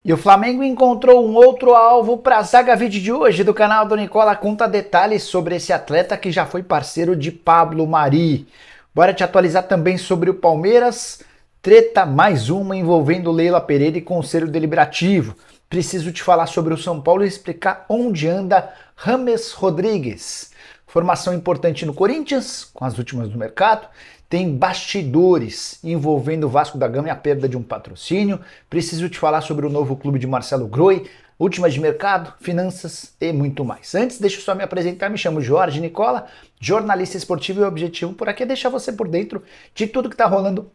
E o Flamengo encontrou um outro alvo para a Zaga Vídeo de hoje do canal do Nicola. Conta detalhes sobre esse atleta que já foi parceiro de Pablo Mari. Bora te atualizar também sobre o Palmeiras. Treta mais uma envolvendo Leila Pereira e Conselho Deliberativo. Preciso te falar sobre o São Paulo e explicar onde anda James Rodrigues. Formação importante no Corinthians, com as últimas do mercado. Tem bastidores envolvendo o Vasco da Gama e a perda de um patrocínio. Preciso te falar sobre o novo clube de Marcelo Groi, últimas de mercado, finanças e muito mais. Antes, deixa eu só me apresentar. Me chamo Jorge Nicola, jornalista esportivo, e o objetivo por aqui é deixar você por dentro de tudo que está rolando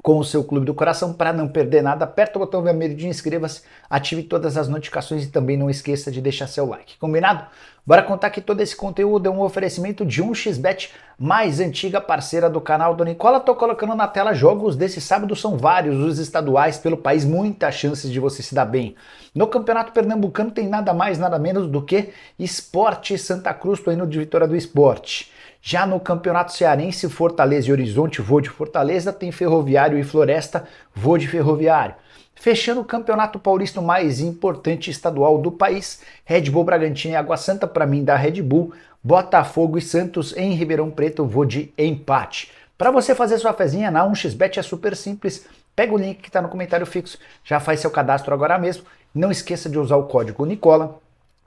com o seu clube do coração. Para não perder nada, aperta o botão vermelho de inscreva-se, ative todas as notificações e também não esqueça de deixar seu like. Combinado? Bora contar que todo esse conteúdo é um oferecimento de 1xBet, mais antiga parceira do canal do Nicola. Tô colocando na tela jogos desse sábado, são vários os estaduais pelo país, muitas chances de você se dar bem. No Campeonato Pernambucano tem nada mais, nada menos do que Sport Santa Cruz, tô indo de Vitória do Sport. Já no Campeonato Cearense, Fortaleza e Horizonte, vou de Fortaleza, tem Ferroviário e Floresta, vou de Ferroviário. Fechando o Campeonato Paulista mais importante estadual do país, Red Bull Bragantino e Água Santa, para mim da Red Bull, Botafogo e Santos em Ribeirão Preto, vou de empate. Para você fazer sua fezinha na 1xBet é super simples, pega o link que está no comentário fixo, já faz seu cadastro agora mesmo, não esqueça de usar o código Nicola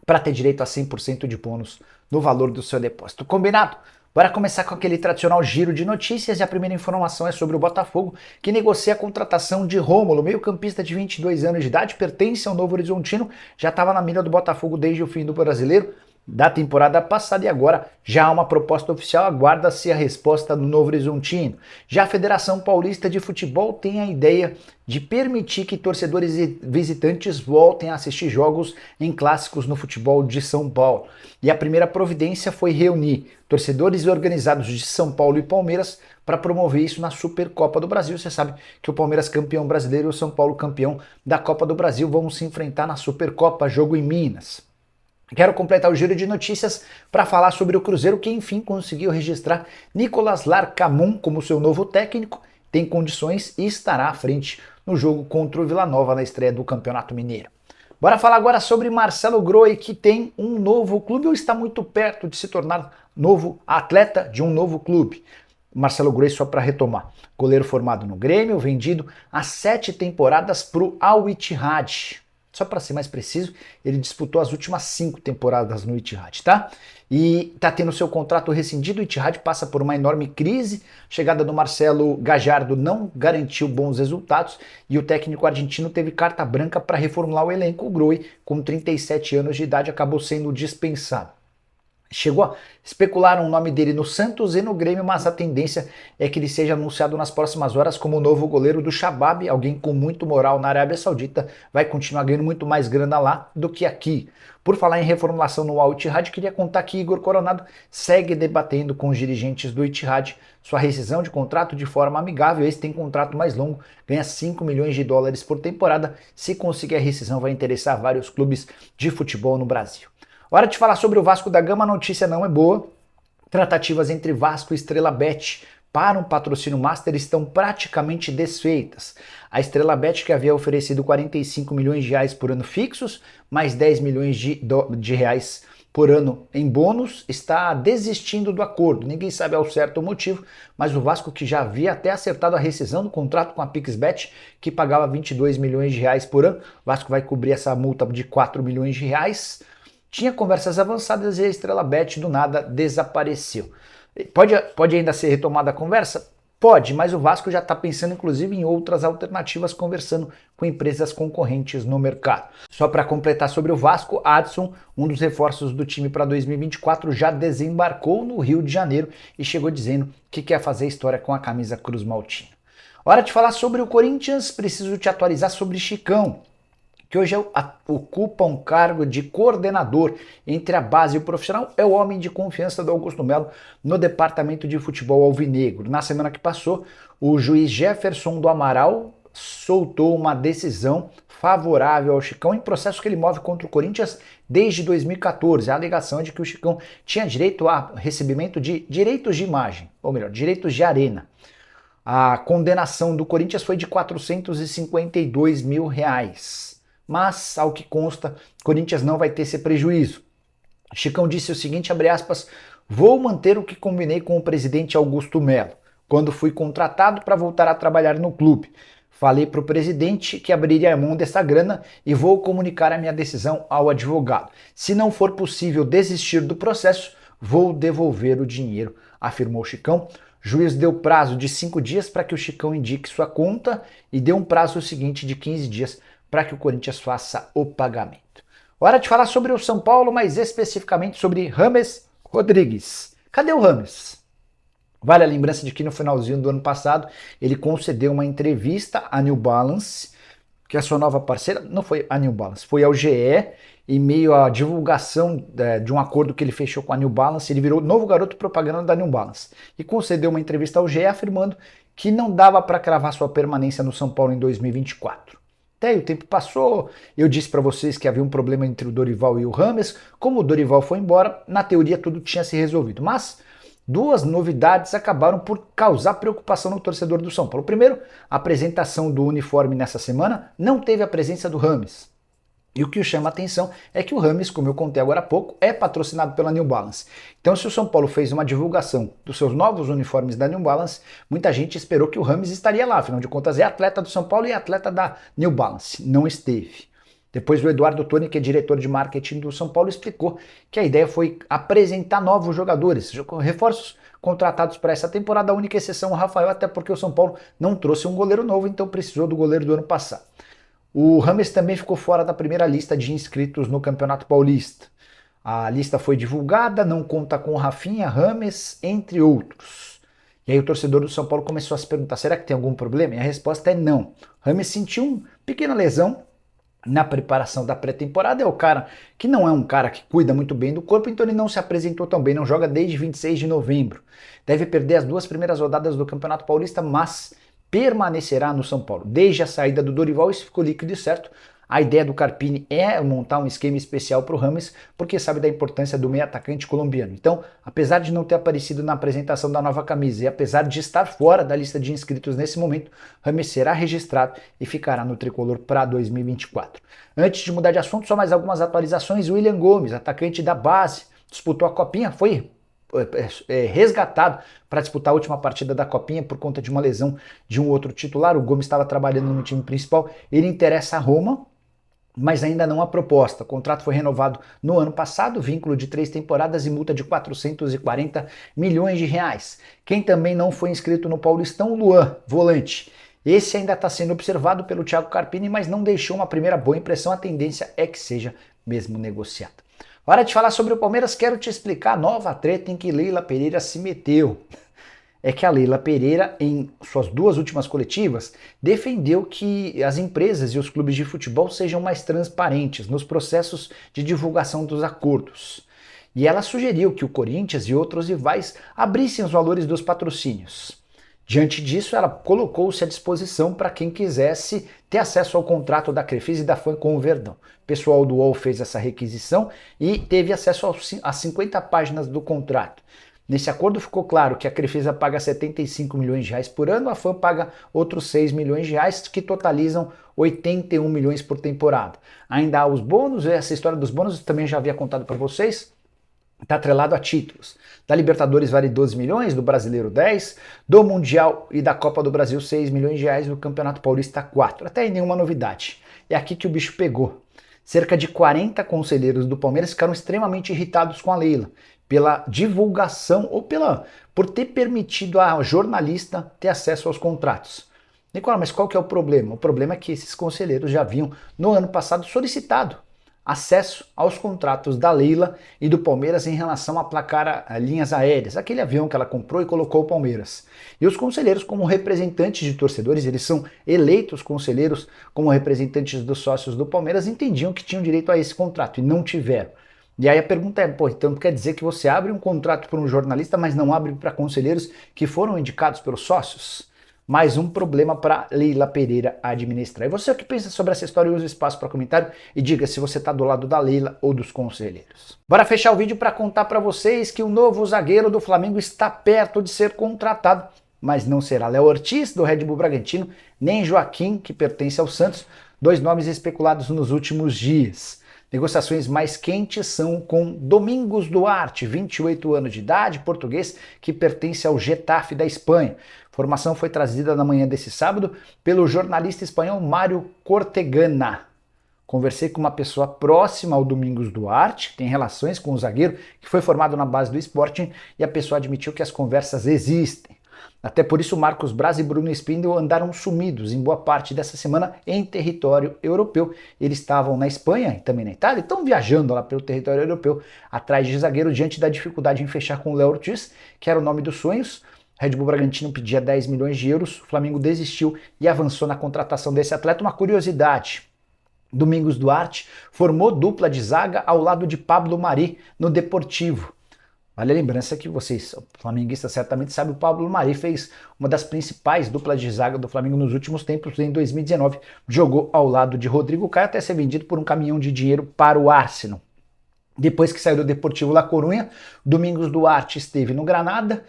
para ter direito a 100% de bônus no valor do seu depósito. Combinado? Bora começar com aquele tradicional giro de notícias e a primeira informação é sobre o Botafogo, que negocia a contratação de Rômulo, meio-campista de 22 anos de idade, pertence ao Novo Horizontino, já estava na mira do Botafogo desde o fim do Brasileiro da temporada passada e agora já há uma proposta oficial, aguarda-se a resposta do Novo Horizontino. Já a Federação Paulista de Futebol tem a ideia de permitir que torcedores e visitantes voltem a assistir jogos em clássicos no futebol de São Paulo. E a primeira providência foi reunir torcedores organizados de São Paulo e Palmeiras para promover isso na Supercopa do Brasil. Você sabe que o Palmeiras campeão brasileiro e o São Paulo campeão da Copa do Brasil vão se enfrentar na Supercopa, jogo em Minas. Quero completar o giro de notícias para falar sobre o Cruzeiro, que enfim conseguiu registrar Nicolas Larcamon como seu novo técnico, tem condições e estará à frente no jogo contra o Vila Nova na estreia do Campeonato Mineiro. Bora falar agora sobre Marcelo Groi, que tem um novo clube ou está muito perto de se tornar novo atleta de um novo clube. Marcelo Groi, só para retomar, goleiro formado no Grêmio, vendido há 7 temporadas para o Al Ittihad. Só para ser mais preciso, ele disputou as últimas 5 temporadas no Ittihad, tá? E tá tendo seu contrato rescindido, o Ittihad passa por uma enorme crise, a chegada do Marcelo Gallardo não garantiu bons resultados e o técnico argentino teve carta branca para reformular o elenco. O Groi, com 37 anos de idade, acabou sendo dispensado. Chegou a especular o nome dele no Santos e no Grêmio, mas a tendência é que ele seja anunciado nas próximas horas como o novo goleiro do Shabab, alguém com muito moral na Arábia Saudita, vai continuar ganhando muito mais grana lá do que aqui. Por falar em reformulação no Al Ittihad, queria contar que Igor Coronado segue debatendo com os dirigentes do Ittihad sua rescisão de contrato de forma amigável. Esse tem contrato mais longo, ganha 5 milhões de dólares por temporada. Se conseguir a rescisão, vai interessar vários clubes de futebol no Brasil. Hora de falar sobre o Vasco da Gama, a notícia não é boa. Tratativas entre Vasco e Estrela Bet para um patrocínio master estão praticamente desfeitas. A Estrela Bet, que havia oferecido 45 milhões de reais por ano fixos, mais 10 milhões de reais por ano em bônus, está desistindo do acordo. Ninguém sabe ao certo o motivo, mas o Vasco, que já havia até acertado a rescisão do contrato com a PixBet, que pagava 22 milhões de reais por ano, o Vasco vai cobrir essa multa de 4 milhões de reais. Tinha conversas avançadas e a Estrela Bet do nada desapareceu. Pode ainda ser retomada a conversa? Pode, mas o Vasco já está pensando inclusive em outras alternativas, conversando com empresas concorrentes no mercado. Só para completar sobre o Vasco, Adson, um dos reforços do time para 2024, já desembarcou no Rio de Janeiro e chegou dizendo que quer fazer história com a camisa Cruz Maltina. Hora de falar sobre o Corinthians, preciso te atualizar sobre Chicão, que hoje ocupa um cargo de coordenador entre a base e o profissional, é o homem de confiança do Augusto Melo no departamento de futebol alvinegro. Na semana que passou, o juiz Jefferson do Amaral soltou uma decisão favorável ao Chicão em processo que ele move contra o Corinthians desde 2014. A alegação é de que o Chicão tinha direito a recebimento de direitos de imagem, ou melhor, direitos de arena. A condenação do Corinthians foi de R$ 452 mil. mas, ao que consta, o Corinthians não vai ter esse prejuízo. Chicão disse o seguinte, abre aspas, vou manter o que combinei com o presidente Augusto Melo, quando fui contratado para voltar a trabalhar no clube. Falei para o presidente que abriria mão dessa grana e vou comunicar a minha decisão ao advogado. Se não for possível desistir do processo, vou devolver o dinheiro, afirmou Chicão. O juiz deu prazo de 5 dias para que o Chicão indique sua conta e deu um prazo seguinte de 15 dias para que o Corinthians faça o pagamento. Hora de falar sobre o São Paulo, mas especificamente sobre James Rodrigues. Cadê o James? Vale a lembrança de que no finalzinho do ano passado ele concedeu uma entrevista à New Balance, que é a sua nova parceira, não foi a New Balance, foi ao GE, e meio à divulgação de um acordo que ele fechou com a New Balance, ele virou novo garoto propaganda da New Balance e concedeu uma entrevista ao GE afirmando que não dava para cravar sua permanência no São Paulo em 2024. Até aí o tempo passou, eu disse para vocês que havia um problema entre o Dorival e o James, como o Dorival foi embora, na teoria tudo tinha se resolvido, mas duas novidades acabaram por causar preocupação no torcedor do São Paulo. Primeiro, a apresentação do uniforme nessa semana não teve a presença do James. E o que chama a atenção é que o James, como eu contei agora há pouco, é patrocinado pela New Balance. Então, se o São Paulo fez uma divulgação dos seus novos uniformes da New Balance, muita gente esperou que o James estaria lá. Afinal de contas, é atleta do São Paulo e é atleta da New Balance. Não esteve. Depois o Eduardo Toni, que é diretor de marketing do São Paulo, explicou que a ideia foi apresentar novos jogadores, reforços contratados para essa temporada, a única exceção o Rafael, até porque o São Paulo não trouxe um goleiro novo, então precisou do goleiro do ano passado. O James também ficou fora da primeira lista de inscritos no Campeonato Paulista. A lista foi divulgada, não conta com Rafinha, James, entre outros. E aí o torcedor do São Paulo começou a se perguntar, será que tem algum problema? E a resposta é não. James sentiu uma pequena lesão na preparação da pré-temporada, é o cara que não é um cara que cuida muito bem do corpo, então ele não se apresentou tão bem, não joga desde 26 de novembro. Deve perder as 2 primeiras rodadas do Campeonato Paulista, mas permanecerá no São Paulo. Desde a saída do Dorival, isso ficou líquido e certo. A ideia do Carpini é montar um esquema especial para o James, porque sabe da importância do meio atacante colombiano. Então, apesar de não ter aparecido na apresentação da nova camisa e apesar de estar fora da lista de inscritos nesse momento, James será registrado e ficará no tricolor para 2024. Antes de mudar de assunto, só mais algumas atualizações. William Gomes, atacante da base, disputou a Copinha, foi resgatado para disputar a última partida da Copinha por conta de uma lesão de um outro titular. O Gomes estava trabalhando no time principal, ele interessa a Roma, mas ainda não há proposta. O contrato foi renovado no ano passado, vínculo de 3 temporadas e multa de 440 milhões de reais. Quem também não foi inscrito no Paulistão, Luan, volante. Esse ainda está sendo observado pelo Thiago Carpini, mas não deixou uma primeira boa impressão, a tendência é que seja mesmo negociado. Hora de falar sobre o Palmeiras, quero te explicar a nova treta em que Leila Pereira se meteu. É que a Leila Pereira, em suas 2 últimas coletivas, defendeu que as empresas e os clubes de futebol sejam mais transparentes nos processos de divulgação dos acordos. E ela sugeriu que o Corinthians e outros rivais abrissem os valores dos patrocínios. Diante disso, ela colocou-se à disposição para quem quisesse ter acesso ao contrato da Crefisa e da FAM com o Verdão. O pessoal do UOL fez essa requisição e teve acesso a 50 páginas do contrato. Nesse acordo ficou claro que a Crefisa paga 75 milhões de reais por ano, a FAM paga outros 6 milhões de reais, que totalizam 81 milhões por temporada. Ainda há os bônus, essa história dos bônus eu também já havia contado para vocês, está atrelado a títulos. Da Libertadores vale 12 milhões, do Brasileiro 10, do Mundial e da Copa do Brasil 6 milhões de reais, do Campeonato Paulista 4. Até aí nenhuma novidade. É aqui que o bicho pegou. Cerca de 40 conselheiros do Palmeiras ficaram extremamente irritados com a Leila, pela divulgação ou por ter permitido a jornalista ter acesso aos contratos. Nicola, mas qual que é o problema? O problema é que esses conselheiros já haviam, no ano passado, solicitado acesso aos contratos da Leila e do Palmeiras em relação a placar linhas aéreas, aquele avião que ela comprou e colocou o Palmeiras. E os conselheiros, como representantes de torcedores, eles são eleitos conselheiros como representantes dos sócios do Palmeiras, entendiam que tinham direito a esse contrato e não tiveram. E aí a pergunta é, então quer dizer que você abre um contrato para um jornalista, mas não abre para conselheiros que foram indicados pelos sócios? Mais um problema para Leila Pereira administrar. E você o que pensa sobre essa história? Use o espaço para comentário e diga se você está do lado da Leila ou dos conselheiros. Bora fechar o vídeo para contar para vocês que o novo zagueiro do Flamengo está perto de ser contratado, mas não será Léo Ortiz, do Red Bull Bragantino, nem Joaquim, que pertence ao Santos. dois nomes especulados nos últimos dias. Negociações mais quentes são com Domingos Duarte, 28 anos de idade, português, que pertence ao Getafe da Espanha. A informação foi trazida na manhã desse sábado pelo jornalista espanhol Mário Cortegana. Conversei com uma pessoa próxima ao Domingos Duarte, que tem relações com o zagueiro, que foi formado na base do Sporting, e a pessoa admitiu que as conversas existem. Até por isso, Marcos Braz e Bruno Spindel andaram sumidos em boa parte dessa semana em território europeu. Eles estavam na Espanha e também na Itália, estão viajando lá pelo território europeu atrás de zagueiro diante da dificuldade em fechar com o Léo Ortiz, que era o nome dos sonhos. Red Bull Bragantino pedia 10 milhões de euros, o Flamengo desistiu e avançou na contratação desse atleta. Uma curiosidade: Domingos Duarte formou dupla de zaga ao lado de Pablo Mari no Deportivo. Vale a lembrança que vocês, flamenguistas, certamente sabem, o Pablo Mari fez uma das principais duplas de zaga do Flamengo nos últimos tempos. Em 2019, jogou ao lado de Rodrigo Caio até ser vendido por um caminhão de dinheiro para o Arsenal. Depois que saiu do Deportivo La Coruña, Domingos Duarte esteve no Granada,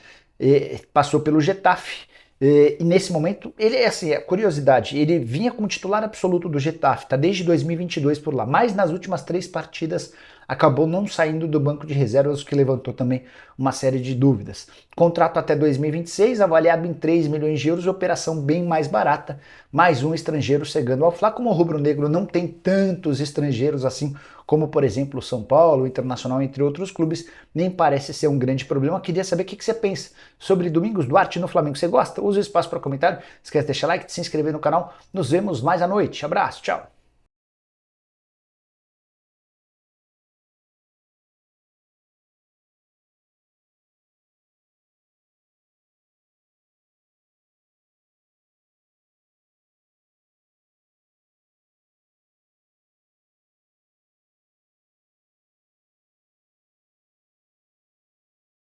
passou pelo Getafe, e nesse momento, ele é assim, curiosidade, ele vinha como titular absoluto do Getafe, tá desde 2022 por lá, mas nas últimas 3 partidas acabou não saindo do banco de reservas, o que levantou também uma série de dúvidas. Contrato até 2026, avaliado em 3 milhões de euros, operação bem mais barata, mais um estrangeiro chegando ao Fla. Como o rubro-negro não tem tantos estrangeiros assim, como por exemplo o São Paulo, o Internacional, entre outros clubes, nem parece ser um grande problema. Queria saber o que você pensa sobre Domingos Duarte no Flamengo. Você gosta? Usa o espaço para comentário, esquece de deixar like, de se inscrever no canal. Nos vemos mais à noite. Abraço, tchau!